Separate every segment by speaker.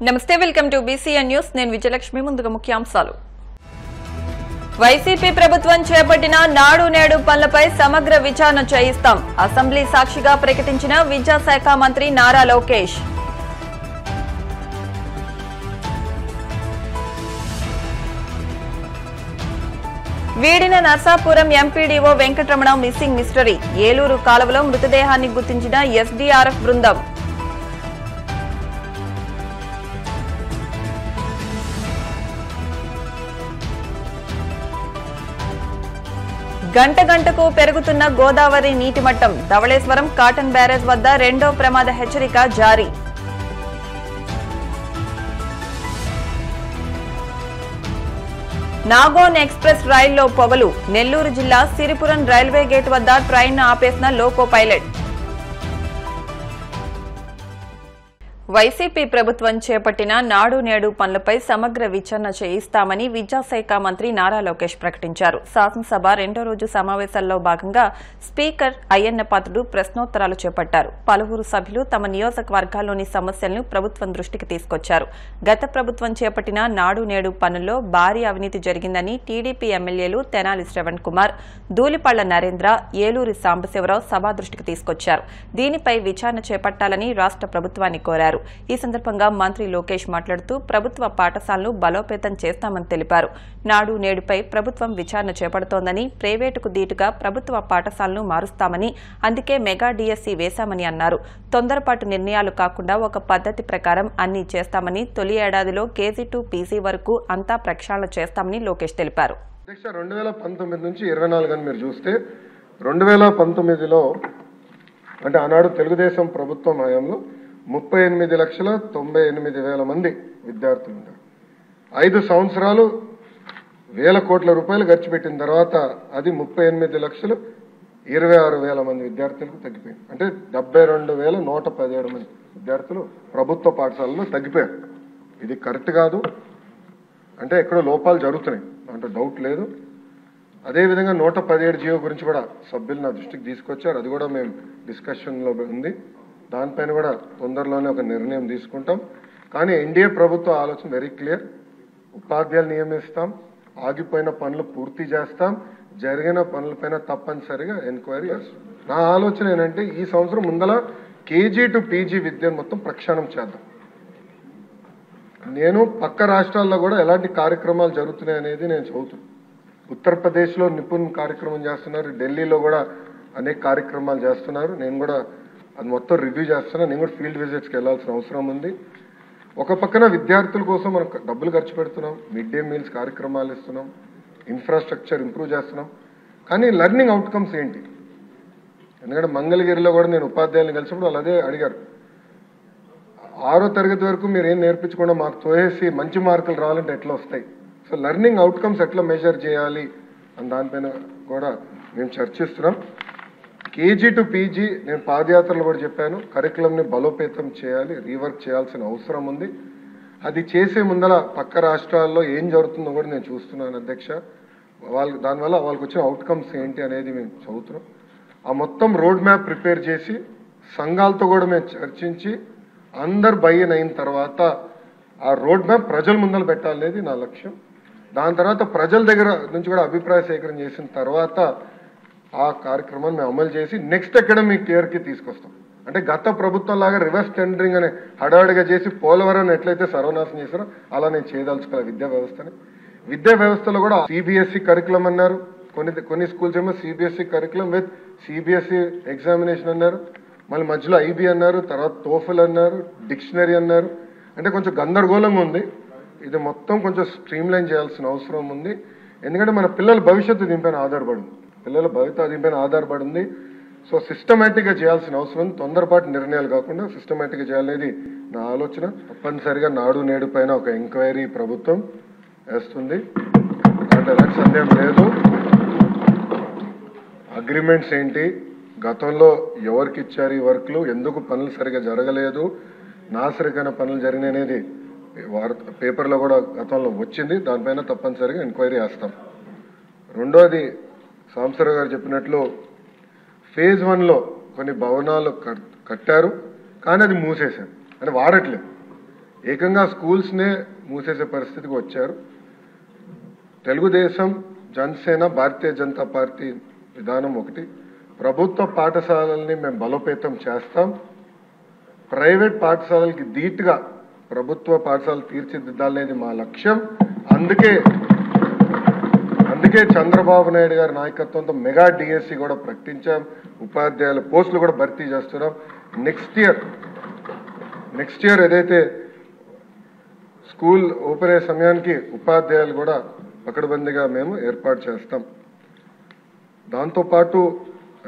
Speaker 1: నమస్తే, welcome to BCN news. నేను విజయలక్ష్మి. ముందుగా ముఖ్యాంశాలు. వైసీపీ ప్రభుత్వం చేపట్టిన నాడు నేడు పనులపై సమగ్ర విచారణ చేయిస్తాం. అసెంబ్లీ సాక్షిగా ప్రకటించిన విద్యాశాఖ మంత్రి నారా లోకేష్. వీడిన Narsapuram MPDO Venkataramana missing mystery. Eluru కాలువలో మృతదేహాన్ని గుర్తించిన ఎస్డీఆర్ఎఫ్ బృందం. గంట గంటకు పెరుగుతున్న గోదావరి నీటి మట్టం. ధవళేశ్వరం కాటన్ బ్యారేజ్ వద్ద రెండో ప్రమాద హెచ్చరిక జారీ. నాగోన్ ఎక్స్ప్రెస్ రైల్లో పొగలు. నెల్లూరు జిల్లా సిరిపురం రైల్వే గేట్ వద్ద ట్రైన్ ఆపేసిన లోకో పైలట్. వైసీపీ ప్రభుత్వం చేపట్టిన నాడు నేడు పనులపై సమగ్ర విచారణ చేయిస్తామని విద్యాశాఖ మంత్రి నారా లోకేష్ ప్రకటించారు. శాసనసభ రెండో రోజు సమావేశాల్లో భాగంగా స్పీకర్ అయ్యన్న పాత్రుడు ప్రశ్నోత్తరాలు చేపట్టారు. పలువురు సభ్యులు తమ నియోజకవర్గాల్లోని సమస్యలను ప్రభుత్వం దృష్టికి తీసుకొచ్చారు. గత ప్రభుత్వం చేపట్టిన నాడు నేడు పనుల్లో భారీ అవినీతి జరిగిందని టీడీపీ ఎమ్మెల్యేలు తెనాలి శ్రవణ్ కుమార్, ధూళిపళ్ల నరేంద్ర, ఏలూరి సాంబశివరావు సభ దృష్టికి తీసుకొచ్చారు. దీనిపై విచారణ చేపట్టాలని రాష్ట ప్రభుత్వాన్ని కోరారు. ఈ సందర్భంగా మంత్రి లోకేష్ మాట్లాడుతూ ప్రభుత్వ పాఠశాలను బలోపేతం చేస్తామని తెలిపారు. నాడు నేడుపై ప్రభుత్వం విచారణ చేపడుతోందని, ప్రైవేటుకు దీటుగా ప్రభుత్వ పాఠశాలను మారుస్తామని, అందుకే మెగా డీఎస్సీ వేశామని అన్నారు. తొందరపాటు నిర్ణయాలు కాకుండా ఒక పద్దతి ప్రకారం అన్నీ చేస్తామని, తొలి ఏడాదిలో కేజీ టు పీజీ వరకు అంతా ప్రక్షాళన చేస్తామని లోకేష్ తెలిపారు.
Speaker 2: 2019 నుంచి 24 అని మీరు చూస్తే 2019లో అంటే ఆనాడు తెలుగుదేశం ప్రభుత్వం హయాంలో 38,98,000 మంది విద్యార్థులు ఉంటారు. 5 సంవత్సరాలు వేల కోట్ల రూపాయలు ఖర్చు పెట్టిన తర్వాత అది 38,26,000 మంది విద్యార్థులకు తగ్గిపోయింది. అంటే 72,117 మంది విద్యార్థులు ప్రభుత్వ పాఠశాలలో తగ్గిపోయారు. ఇది కరెక్ట్ కాదు, అంటే ఎక్కడో లోపాలు జరుగుతున్నాయి, అంటే డౌట్ లేదు. అదేవిధంగా 117 జీవో గురించి కూడా సభ్యులు నా దృష్టికి తీసుకొచ్చారు. అది కూడా మేము డిస్కషన్లో ఉంది. దానిపైన కూడా తొందరలోనే ఒక నిర్ణయం తీసుకుంటాం. కానీ ఎన్డీఏ ప్రభుత్వ ఆలోచన వెరీ క్లియర్. ఉపాధ్యాయులు నియమిస్తాం, ఆగిపోయిన పనులు పూర్తి చేస్తాం, జరిగిన పనులపైన తప్పనిసరిగా ఎంక్వైరీ చేస్తాం. నా ఆలోచన ఏంటంటే ఈ సంవత్సరం ముందల కేజీ టు పీజీ విద్యను మొత్తం ప్రక్షాళన చేద్దాం. నేను పక్క రాష్ట్రాల్లో కూడా ఎలాంటి కార్యక్రమాలు జరుగుతున్నాయి అనేది నేను చదువుతాను. ఉత్తరప్రదేశ్లో నిపుణ్ కార్యక్రమం చేస్తున్నారు, ఢిల్లీలో కూడా అనేక కార్యక్రమాలు చేస్తున్నారు. నేను కూడా అది మొత్తం రివ్యూ చేస్తున్నాను. నేను కూడా ఫీల్డ్ విజిట్స్కి వెళ్లాల్సిన అవసరం ఉంది. ఒక పక్కన విద్యార్థుల కోసం మనం డబ్బులు ఖర్చు పెడుతున్నాం, మిడ్ డే మీల్స్ కార్యక్రమాలు ఇస్తున్నాం, ఇన్ఫ్రాస్ట్రక్చర్ ఇంప్రూవ్ చేస్తున్నాం. కానీ లెర్నింగ్ అవుట్కమ్స్ ఏంటి? ఎందుకంటే మంగళగిరిలో కూడా నేను ఉపాధ్యాయులను కలిసినప్పుడు వాళ్ళు అదే అడిగారు. 6వ తరగతి వరకు మీరు ఏం నేర్పించకుండా మాకు తోసేసి మంచి మార్కులు రావాలంటే ఎట్లా వస్తాయి? సో లెర్నింగ్ అవుట్కమ్స్ ఎట్లా మెజర్ చేయాలి అని దానిపైన కూడా మేము చర్చిస్తున్నాం. కేజీ టు పీజీ నేను పాదయాత్రలు కూడా చెప్పాను, కరికులంని బలోపేతం చేయాలి, రీవర్క్ చేయాల్సిన అవసరం ఉంది. అది చేసే ముందర పక్క రాష్ట్రాల్లో ఏం జరుగుతుందో కూడా నేను చూస్తున్నాను అధ్యక్ష. దానివల్ల వాళ్ళకి వచ్చిన అవుట్కమ్స్ ఏంటి అనేది మేము చదువుతున్నాం. ఆ మొత్తం రోడ్ మ్యాప్ ప్రిపేర్ చేసి సంఘాలతో కూడా మేము చర్చించి అందరు బయ్యన్ అయిన తర్వాత ఆ రోడ్ మ్యాప్ ప్రజల ముందర పెట్టాలనేది నా లక్ష్యం. దాని తర్వాత ప్రజల దగ్గర నుంచి కూడా అభిప్రాయ సేకరణ చేసిన తర్వాత ఆ కార్యక్రమాన్ని మేము అమలు చేసి నెక్స్ట్ అకాడమిక్ ఇయర్కి తీసుకొస్తాం. అంటే గత ప్రభుత్వం లాగా రివర్స్ టెండరింగ్ అనే హడావిడిగా చేసి పోలవరం ఎట్లయితే సర్వనాశనం చేశారో అలా నేను చేయదలుచుకోవాలి విద్యా వ్యవస్థని. విద్యా వ్యవస్థలో కూడా సిబిఎస్ఈ కరికులం అన్నారు, కొన్ని స్కూల్స్ ఏమో CBSE curriculum with CBSE examination అన్నారు, మళ్ళీ మధ్యలో ఐబీ అన్నారు, తర్వాత టోఫెల్ అన్నారు, డిక్షనరీ అన్నారు. అంటే కొంచెం గందరగోళంగా ఉంది. ఇది మొత్తం కొంచెం స్ట్రీమ్లైన్ చేయాల్సిన అవసరం ఉంది. ఎందుకంటే మన పిల్లల భవిష్యత్తు దీనిపైన ఆధారపడి ఉంది. సో సిస్టమేటిక్గా చేయాల్సిన అవసరం ఉంది. తొందరపాటు నిర్ణయాలు కాకుండా సిస్టమేటిక్గా చేయాలనేది నా ఆలోచన. తప్పనిసరిగా నాడు నేడు పైన ఒక ఎంక్వైరీ ప్రభుత్వం వేస్తుంది, అంటే ఎలాంటి సందేహం లేదు. అగ్రిమెంట్స్ ఏంటి, గతంలో ఎవరికి ఇచ్చారు ఈ వర్క్లు, ఎందుకు పనులు సరిగా జరగలేదు, నాసరికైన పనులు జరిగినాయి అనేది పేపర్లో కూడా గతంలో వచ్చింది. దానిపైన తప్పనిసరిగా ఎంక్వైరీ చేస్తాం. రెండోది సాంబశివరావు గారు చెప్పినట్లు ఫేజ్ 1లో కొన్ని భవనాలు కట్టారు, కానీ అది మూసేశారు, అంటే వాడట్లేదు. ఏకంగా స్కూల్స్నే మూసేసే పరిస్థితికి వచ్చారు. తెలుగుదేశం, జనసేన, భారతీయ జనతా పార్టీ విధానం ఒకటి. ప్రభుత్వ పాఠశాలల్ని మేము బలోపేతం చేస్తాం. ప్రైవేట్ పాఠశాలలకి ధీటుగా ప్రభుత్వ పాఠశాలలు తీర్చిదిద్దాలనేది మా లక్ష్యం. అందుకే చంద్రబాబు నాయుడు గారి నాయకత్వంతో మెగా డిఎస్సి కూడా ప్రకటించాం. ఉపాధ్యాయుల పోస్టులు కూడా భర్తీ చేస్తున్నాం. నెక్స్ట్ ఇయర్ ఏదైతే స్కూల్ ఓపెన్ అయ్యే సమయానికి ఉపాధ్యాయులు కూడా పకడ్బందీగా మేము ఏర్పాటు చేస్తాం. దాంతోపాటు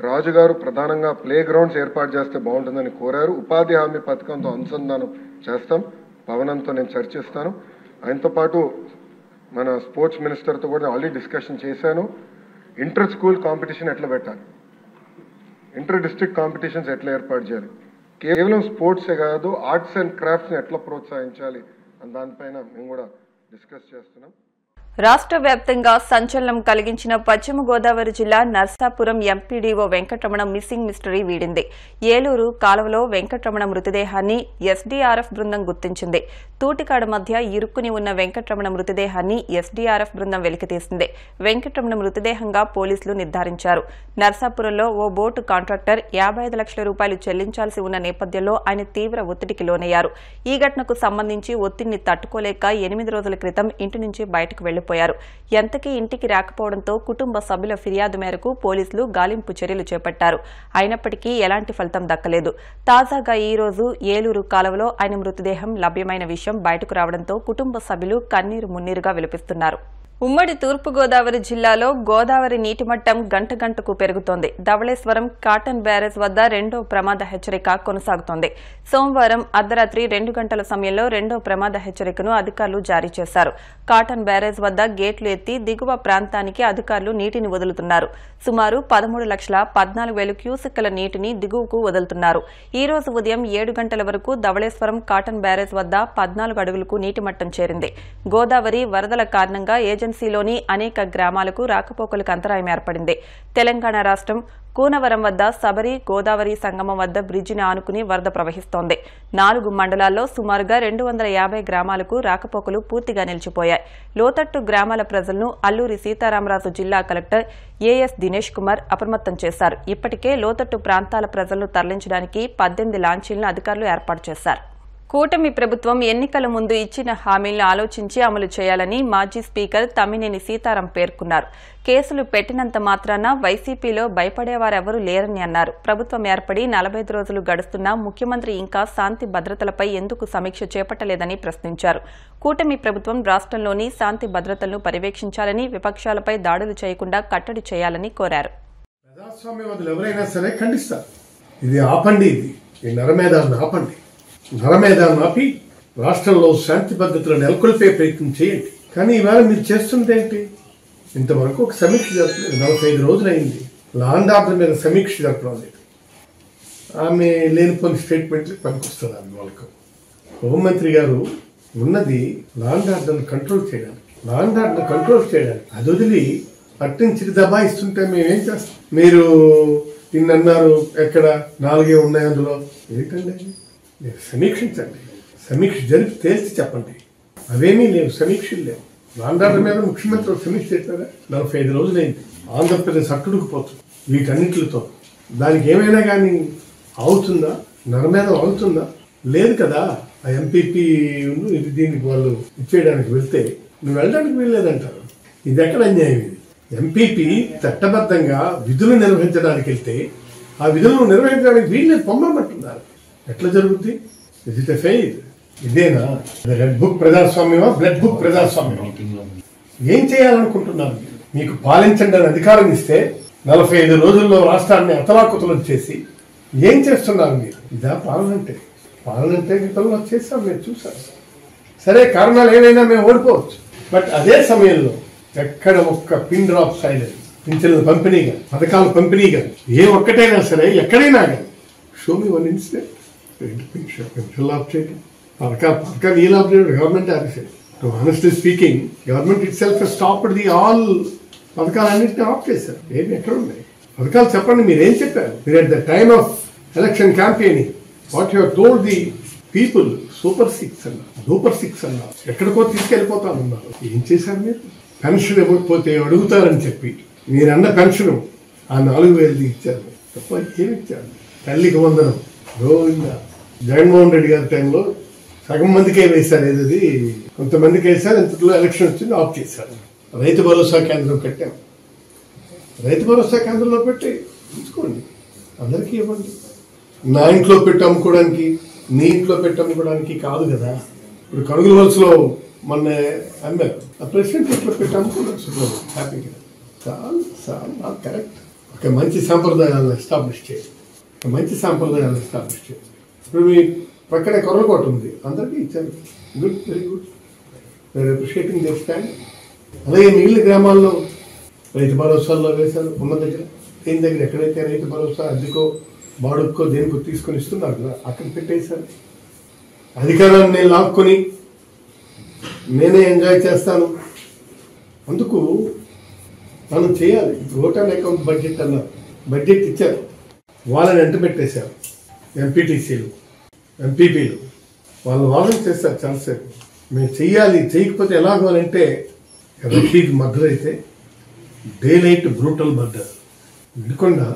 Speaker 2: రాజుగారు ప్రధానంగా ప్లే గ్రౌండ్స్ ఏర్పాటు చేస్తే బాగుంటుందని కోరారు. ఉపాధి హామీ పథకంతో అనుసంధానం చేస్తాం. పవనంతో నేను చర్చిస్తాను. ఆయనతో పాటు మన స్పోర్ట్స్ మినిస్టర్తో కూడా ఆల్రెడీ డిస్కషన్ చేశాను. ఇంటర్ స్కూల్ కాంపిటీషన్ ఎట్లా పెట్టాలి, ఇంటర్ డిస్ట్రిక్ట్ కాంపిటీషన్స్ ఎట్లా ఏర్పాటు చేయాలి, కేవలం స్పోర్ట్సే కాదు ఆర్ట్స్ అండ్ క్రాఫ్ట్స్ని ఎట్లా ప్రోత్సహించాలి అని దానిపైన మేము కూడా డిస్కస్ చేస్తున్నాం.
Speaker 1: రాష్ట్ర వ్యాప్తంగా సంచలనం కలిగించిన పశ్చిమ గోదావరి జిల్లా Narsapuram MPDO Venkataramana missing mystery వీడింది. ఏలూరు కాలువలో వెంకటరమణ మృతదేహాన్ని ఎస్డీఆర్ఎఫ్ బృందం గుర్తించింది. తూటికాడ మధ్య ఇరుక్కుని ఉన్న వెంకటరమణ మృతదేహాన్ని ఎస్డీఆర్ఎఫ్ బృందం వెలికితీసింది. వెంకటరమణ మృతదేహంగా పోలీసులు నిర్ధారించారు. నర్సాపురంలో ఓ బోటు కాంట్రాక్టర్ 55 లక్షల రూపాయలు చెల్లించాల్సి ఉన్న నేపథ్యంలో ఆయన తీవ్ర ఒత్తిడికి లోనయ్యారు. ఈ ఘటనకు సంబంధించి ఒత్తిడిని తట్టుకోలేక 8 రోజుల క్రితం ఇంటి నుంచి బయటకు వెళ్లిపోయారు. ఎంతకీ ఇంటికి రాకపోవడంతో కుటుంబ సభ్యుల ఫిర్యాదు మేరకు పోలీసులు గాలింపు చర్యలు చేపట్టారు. అయినప్పటికీ ఎలాంటి ఫలితం దక్కలేదు. తాజాగా ఈ రోజు ఏలూరు కాలువలో ఆయన మృతదేహం లభ్యమైన విషయం బయటకు రావడంతో కుటుంబ సభ్యులు కన్నీరు మున్నీరుగా విలపిస్తున్నారు. ఉమ్మడి తూర్పుగోదావరి జిల్లాలో గోదావరి నీటిమట్టం గంటకు పెరుగుతోంది. ధవళేశ్వరం కాటన్ బ్యారేజ్ వద్ద రెండో ప్రమాద హెచ్చరిక కొనసాగుతోంది. సోమవారం అర్ధరాత్రి 2 గంటల సమయంలో రెండో ప్రమాద హెచ్చరికను అధికారులు జారీ చేశారు. కాటన్ బ్యారేజ్ వద్ద గేట్లు ఎత్తి దిగువ ప్రాంతానికి అధికారులు నీటిని వదులుతున్నారు. సుమారు 13,14,000 క్యూసెక్కుల నీటిని దిగువకు వదులుతున్నారు. ఈ రోజు ఉదయం 7 గంటల వరకు ధవళేశ్వరం కాటన్ బ్యారేజ్ వద్ద 14 అడుగులకు నీటిమట్టం చేరింది. గోదావరి వరదల కారణంగా ఏజెన్సీలోని అనేక గ్రామాలకు రాకపోకలకు అంతరాయం ఏర్పడింది. తెలంగాణ రాష్ట్రం కూనవరం వద్ద సబరి గోదావరి సంగమం వద్ద బ్రిడ్జిని ఆనుకుని వరద ప్రవహిస్తోంది. 4 మండలాల్లో సుమారుగా 250 గ్రామాలకు రాకపోకలు పూర్తిగా నిలిచిపోయాయి. లోతట్టు గ్రామాల ప్రజలను అల్లూరి సీతారామరాజు జిల్లా కలెక్టర్ ఏఎస్ దినేష్ కుమార్ అప్రమత్తం చేశారు. ఇప్పటికే లోతట్టు ప్రాంతాల ప్రజలను తరలించడానికి 18 లాంచీలను అధికారులు ఏర్పాటు చేశారు. కూటమి ప్రభుత్వం ఎన్నికల ముందు ఇచ్చిన హామీలను ఆలోచించి అమలు చేయాలని మాజీ స్పీకర్ తమ్మినేని సీతారాం పేర్కొన్నారు. కేసులు పెట్టినంత మాత్రాన వైసీపీలో భయపడేవారెవరూ లేరని అన్నారు. ప్రభుత్వం ఏర్పడి 45 రోజులు గడుస్తున్నా ముఖ్యమంత్రి ఇంకా శాంతి భద్రతలపై ఎందుకు సమీక్ష చేపట్టలేదని ప్రశ్నించారు. కూటమి ప్రభుత్వం రాష్ట్రంలోని శాంతి భద్రతలను పర్యవేక్షించాలని, విపక్షాలపై దాడులు చేయకుండా కట్టడి చేయాలని కోరారు.
Speaker 3: ప్రజాస్వామ్యవాదులు ఎవరైనా సరే ఖండిస్తారు. ఇది ఆపండి, ఈ నరమేధాన్ని ఆపండి, నరమేధాన్ని ఆపి రాష్ట్రంలో శాంతి భద్రతలను నెలకొల్పే ప్రయత్నం చేయండి. కానీ ఈవేళ మీరు చేస్తుంది ఏంటి? ఇంతవరకు ఒక సమీక్ష జరపలేదు. 45 రోజులైంది. లా అండ్ ఆర్డర్ మీద సమీక్ష జరపడం లేదు. ఆమె లేనిపోని స్టేట్మెంట్లు పనికొస్తుంది. ఆమె వాళ్ళకు హోంమంత్రి గారు ఉన్నది లా అండ్ ఆర్డర్ని కంట్రోల్ చేయడానికి, అది వదిలి పట్టించి దబాయిస్తుంటే మేమేం చేస్తాం? మీరు నిన్నన్నారు ఎక్కడ 4 ఉన్నాయి అందులో ఏంటండి? సమీక్షించండి, సమీక్ష జరిపి తేల్చి చెప్పండి. అవేమీ లేవు, సమీక్షలు లేవు. లాండార్ల మీద ముఖ్యమంత్రి సమీక్ష చేస్తారా? 45 రోజులైంది. ఆంధ్రప్రదేశ్ అట్టుడుకుపోతుంది వీటన్నిటితో. దానికి ఏమైనా కానీ అవుతుందా? నరమేధం అవుతుందా? లేదు కదా. ఆ ఎంపీపీ ఇది దీనికి వాళ్ళు ఇచ్చేయడానికి వెళ్తే నువ్వు వెళ్ళడానికి వీల్లేదంటారు. ఇది ఎక్కడ అన్యాయం? ఇది ఎంపీపీ చట్టబద్ధంగా విధులు నిర్వహించడానికి వెళ్తే ఆ విధులను నిర్వహించడానికి వీళ్ళని పొమ్మమంటున్నారు. ఎట్లా జరుగుద్ది? ఇది ఫెయిల్. ఇదేనా రెడ్ బుక్ ప్రజాస్వామ్యమా, బ్లడ్ బుక్ ప్రజాస్వామ్యమా? ఏం చేయాలనుకుంటున్నారు? మీకు పాలించండి అని అధికారం ఇస్తే 45 రోజుల్లో రాష్ట్రాన్ని అతలాకుతలం చేసి ఏం చేస్తున్నారు మీరు? ఇదా పాలనంటే? పాలనంటే గతంలో చేస్తాం, మీరు చూసారు. సరే, కారణాలు ఏవైనా మేము ఓడిపోవచ్చు. బట్ అదే సమయంలో ఎక్కడ ఒక్క పిన్ డ్రాప్ సైలెన్స్, పింఛన్ల పంపిణీగా, పథకాల పంపిణీగా, ఏ ఒక్కటైనా సరే ఎక్కడైనా కానీ show me one incident. Pension off చేయడం, పథకాలు ఈ లాభ చేయడం government officer. Honestly speaking, government itself stopped the all. పథకాలన్నింటినీ ఆఫ్ చేశారు. ఏమి ఎక్కడ ఉన్నాయి పథకాలు? చెప్పండి, మీరేం చెప్పారు? మీరు at the time of election campaigning what you have told the people super 6 అన్నారు, సూపర్ 6 అన్నారు, ఎక్కడికో తీసుకెళ్ళిపోతామన్నారు. ఏం చేశారు మీరు? పెన్షన్ ఇవ్వకపోతే అడుగుతారని చెప్పి మీరన్న పెన్షన్ ఆ 4,000 ఇచ్చారు తప్ప ఏమి ఇచ్చారు? తల్లికి వందనం గోవిందా. జగన్మోహన్ రెడ్డి గారి టైంలో సగం మందికే వేశారు, ఏదది కొంతమందికి వేశారు. ఇంతలో ఎలక్షన్ వచ్చింది, ఆఫ్ చేశారు. రైతు భరోసా కేంద్రం పెట్టాం. రైతు భరోసా కేంద్రంలో పెట్టి ఉంచుకోండి, అందరికీ ఇవ్వండి. నా ఇంట్లో పెట్టి అమ్ముకోవడానికి, నీ ఇంట్లో పెట్టి అమ్ముకోవడానికి కాదు కదా. ఇప్పుడు కడుగుల వలసలో మొన్న అమ్మారు, ఆ ప్రెసిడెంట్ ఇంట్లో పెట్టి అమ్ముకోవచ్చు హ్యాపీగా. చాలా కరెక్ట్. ఒక మంచి సాంప్రదాయాలను ఎస్టాబ్లిష్ చేయండి, ఒక మంచి సాంప్రదాయాలను ఎస్టాబ్లిష్ చేయండి. ఇప్పుడు మీ పక్కనే కొర్రకోట ఉంది, అందరికీ ఇచ్చారు. Good, very good, we're appreciating their stand. అలాగే మిగిలిన గ్రామాల్లో రైతు భరోసాల్లో వేశారు. ఉన్న దగ్గర దేని దగ్గర ఎక్కడైతే రైతు భరోసా అద్దెకో బాడుకో దేనికో తీసుకొని ఇస్తున్నారు కదా, అక్కడ పెట్టేశారు. అధికారాన్ని నేను లాక్కొని నేనే ఎంజాయ్ చేస్తాను. అందుకు మనం చేయాలి. ఓటర్ అకౌంట్ బడ్జెట్ అన్నారు, బడ్జెట్ ఇచ్చారు, వాళ్ళని ఎంట పెట్టేశారు. ఎంపీటీసీలు, ఎంపీపీలు వాళ్ళు వాదన చేస్తారు చాలాసేపు. మేము చెయ్యాలి, చేయకపోతే ఎలాగోనంటే రషీద్ మర్డర్ అయితే డే లైట్ బ్రూటల్ మర్డర్. వినకుండా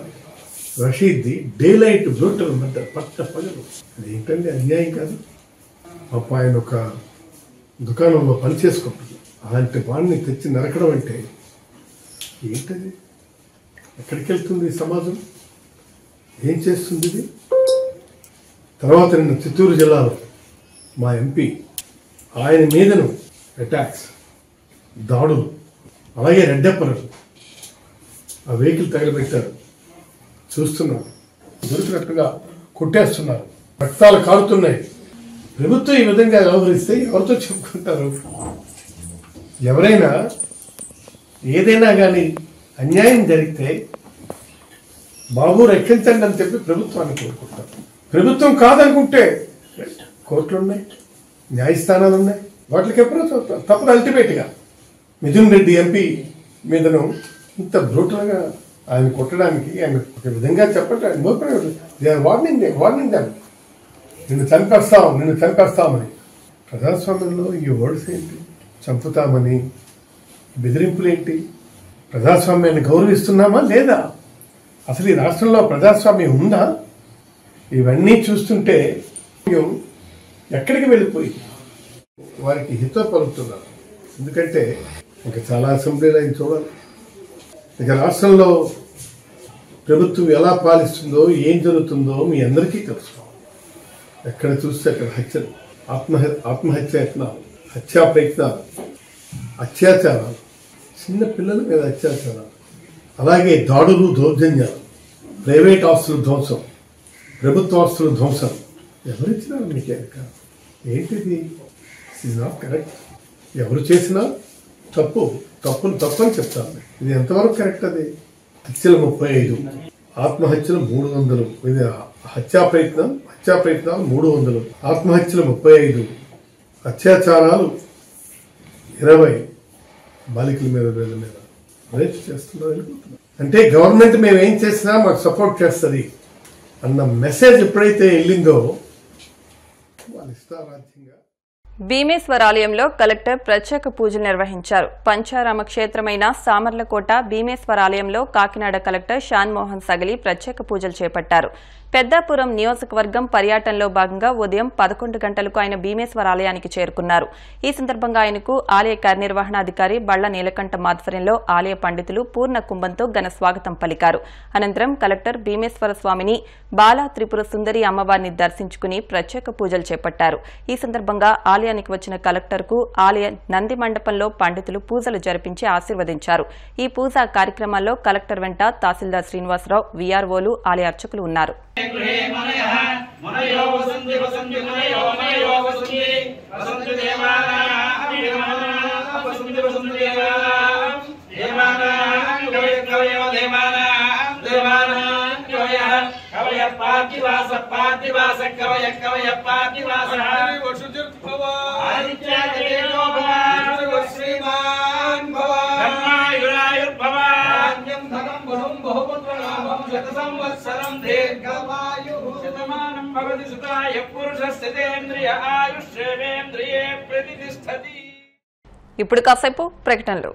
Speaker 3: రషీద్ది డే లైట్ బ్రూటల్ మర్డర్, పట్ట పగలు. అదేంటండి, అన్యాయం కాదు. పాప ఆయన ఒక దుకాణంలో పని చేసుకుంటుంది, అలాంటి వాడిని తెచ్చి నరకడం అంటే ఏంటది? ఎక్కడికి వెళ్తుంది సమాజం? ఏం చేస్తుంది ఇది? తర్వాత నిన్న చిత్తూరు జిల్లాలో మా ఎంపీ ఆయన మీదను అటాక్స్, దాడులు, అలాగే రెడ్డెప్పలు, ఆ వెహికల్ తగలబెట్టారు. చూస్తున్నారు, దొరికినట్టుగా కొట్టేస్తున్నారు, రక్తాలు కారుతున్నాయి. ప్రభుత్వం ఈ విధంగా వ్యవహరిస్తే ఎవరితో చెప్పుకుంటారు? ఎవరైనా ఏదైనా కానీ అన్యాయం జరిగితే బాబు రక్షించండి అని చెప్పి ప్రభుత్వాన్ని కోరుకుంటారు. ప్రభుత్వం కాదనుకుంటే కోర్టులు ఉన్నాయి, న్యాయస్థానాలు ఉన్నాయి, వాటికి ఎప్పుడో తప్పదు. అల్టిమేట్గా మిథున్ రెడ్డి ఎంపీ మీదను ఇంత బ్రూటల్గా ఆయన కొట్టడానికి ఆయన ఒక విధంగా చెప్పండి, వార్నింగ్ దాన్ని నిన్ను చంపేస్తామని. ప్రజాస్వామ్యంలో ఈ వర్డ్స్ ఏంటి? చంపుతామని, బెదిరింపులేంటి? ప్రజాస్వామ్యాన్ని గౌరవిస్తున్నామా లేదా? అసలు ఈ రాష్ట్రంలో ప్రజాస్వామ్యం ఉందా? ఇవన్నీ చూస్తుంటే ఎక్కడికి వెళ్ళిపోయి వారికి హితో పలుకుతున్నారు. ఎందుకంటే ఇంకా చాలా అసెంబ్లీలు అవి చూడాలి. ఇక రాష్ట్రంలో ప్రభుత్వం ఎలా పాలిస్తుందో, ఏం జరుగుతుందో మీ అందరికీ తెలుసు. ఎక్కడ చూస్తే అక్కడ హత్యలు, ఆత్మహత్య యత్నాలు, హత్యా ప్రయత్నాలు, అత్యాచారాలు, చిన్న పిల్లల మీద అత్యాచారాలు, అలాగే దాడులు, దౌర్జన్యాలు, ప్రైవేట్ ఆస్తులు ధ్వంసం, ప్రభుత్వ ఆస్తులు ధ్వంసం. ఎవరిచ్చినారు మీకు ఎనక? ఏంటిది? Is not correct. ఎవరు చేసినా తప్పని చెప్తాను. ఇది ఎంతవరకు కరెక్ట్? అది హత్యలు 35, ఆత్మహత్యలు 300, ఇది హత్యా ప్రయత్నాలు 300, ఆత్మహత్యలు 35, అత్యాచారాలు 20, బాలికల మీద వీళ్ళ మీద రేపు చేస్తున్నారు, వెళ్ళిపోతున్నారు. అంటే గవర్నమెంట్ మేము ఏం చేసినా మాకు సపోర్ట్ చేస్తుంది అన్న మెసేజ్ ఎప్పుడైతే వెళ్ళిందో వాళ్ళు ఇష్టారాజ్యంగా.
Speaker 1: భీమేశ్వరాలయంలో కలెక్టర్ ప్రత్యేక పూజలు నిర్వహించారు. పంచారామ క్షేత్రమైన సామర్లకోట భీమేశ్వరాలయంలో కాకినాడ కలెక్టర్ షాన్ మోహన్ సగలి ప్రత్యేక పూజలు చేపట్టారు. పెద్దాపురం నియోజకవర్గం పర్యటనలో భాగంగా ఉదయం 11 గంటలకు ఆయన భీమేశ్వరాలయానికి చేరుకున్నారు. ఈ సందర్భంగా ఆయనకు ఆలయ కార్యనిర్వహణాధికారి బళ్ల నీలకంఠం ఆధ్వర్యంలో ఆలయ పండితులు పూర్ణ కుంభంతో ఘన స్వాగతం పలికారు. అనంతరం కలెక్టర్ భీమేశ్వర స్వామిని, బాలా త్రిపుర సుందరి అమ్మవారిని దర్శించుకుని ప్రత్యేక పూజలు చేపట్టారు. ఈ సందర్భంగా ఆలయానికి వచ్చిన కలెక్టర్కు ఆలయ నంది మండపంలో పండితులు పూజలు జరిపించి ఆశీర్వదించారు. ఈ పూజా కార్యక్రమాల్లో కలెక్టర్ వెంట తహసీల్దార్ శ్రీనివాసరావు, వీఆర్ఓలు, ఆలయ అర్చకులు ఉన్నారు.
Speaker 4: సంవత్సరం దీర్ఘమాయు శతమానం భవతి సుత
Speaker 1: ఇప్పుడు కాసేపు ప్రకటనలు.